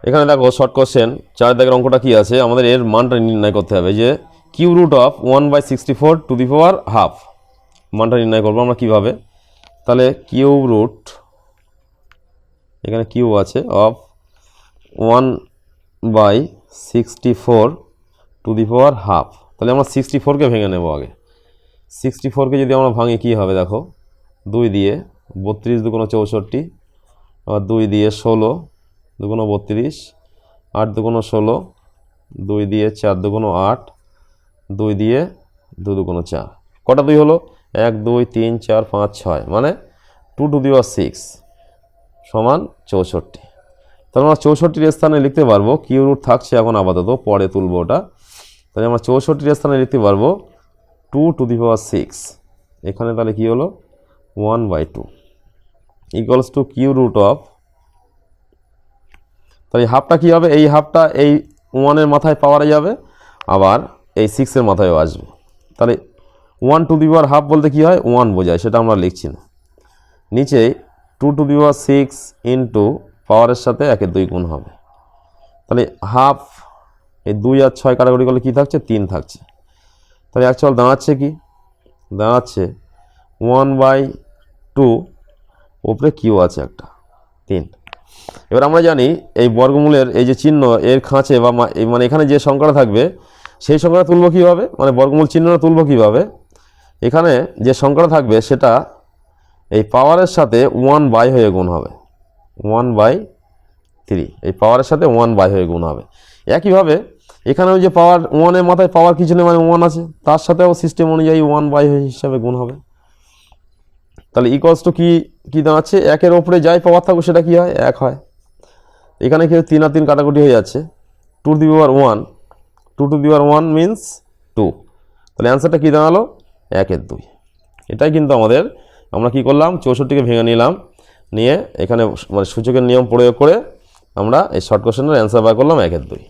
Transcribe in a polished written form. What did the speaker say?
এখানে দেখো short question 4 দাগের অঙ্কটা কি আছে, আমাদের এর মানটা নির্ণয় করতে হবে। যে cube root of 1/64 to the power half, মানটা নির্ণয় করবো আমরা কিভাবে। তাহলে কিউ রুট, এখানে কিউ আছে, of 1/64 to the power half. তাহলে আমরা 64কে ভেঙে নেব আগে। 64কে যদি আমরা ভাঙি কি হবে দেখো, 2 দিয়ে 32 দুগুণ 64, আবার 2 দিয়ে 16 দুগুণ 32, 8 দুগুণ 16, 2 দিয়ে 4 দুগুণ 8, 2 দিয়ে 2 দুগুণ 4, কটা 2 হলো, 1 2 3 4 5 6, মানে 2 টু দি পাওয়ার 6 সমান 64। তাহলে আমরা 64-র স্থানে লিখতে পারবো, কিউ রুট থাকছে এখন আপাতত, পরে তুলব ওটা। তাহলে আমরা 64-র স্থানে লিখতে পারবো 2 টু দি পাওয়ার 6, এখানে তাহলে কি হলো 1/2 equals to cube root of, তাহলে হাফটা কী হবে, এই হাফটা এই 1-এর মাথায় পাওয়ারে যাবে, আবার এই 6-এর মাথায়ও আসবে। তাহলে 1 টু দি পাওয়ার হাফ বলতে কী হয়, 1 বোঝায়, সেটা আমরা লিখছি না। নিচে 2 টু দি পাওয়ার 6 ইন্টু পাওয়ারের সাথে 1/2 গুণ হবে। তাহলে হাফ, এই 2 আর 6 কাটাকুটি করলে কী থাকছে, 3 থাকছে। তাহলে অ্যাকচুয়াল দাঁড়াচ্ছে কি, দাঁড়াচ্ছে 1/2, ওপরে কিউ আছে একটা 3। এবার আমরা জানি এই বর্গমূলের এই যে চিহ্ন এর খাঁচে বা মানে এখানে যে সংখ্যাটা থাকবে সেই সংখ্যাটা তুলব কীভাবে, মানে বর্গমূল চিহ্নটা তুলব কীভাবে, এখানে যে সংখ্যাটা থাকবে সেটা এই পাওয়ারের সাথে 1/, হয়ে গুণ হবে, 1/3, এই পাওয়ারের সাথে 1/, হয়ে গুণ হবে। একইভাবে এখানেও যে পাওয়ার 1-এর মাথায় পাওয়ার কিছু নেই, মানে 1 আছে, তার সাথেও সিস্টেম অনুযায়ী 1/, হিসাবে গুণ হবে। তাহলে ইকুয়ালস টু কি দাঁড়াচ্ছে, 1-এর ওপরে যাই পাওয়ার থাকবে সেটা কি হয়, 1 হয়। এখানে কি 3 আর 3 কাটাকুটি হয়ে যাচ্ছে, 2 two the power 1, 2 two the power 1 means 2। তাহলে অ্যান্সারটা কী দাঁড়ালো, 1/2। এটাই কিন্তু আমাদের, আমরা কি করলাম, 64কে ভেঙে নিলাম, নিয়ে এখানে মানে সূচকের নিয়ম প্রয়োগ করে আমরা এই শর্ট কোশ্চেনের অ্যান্সার বার করলাম 1/2।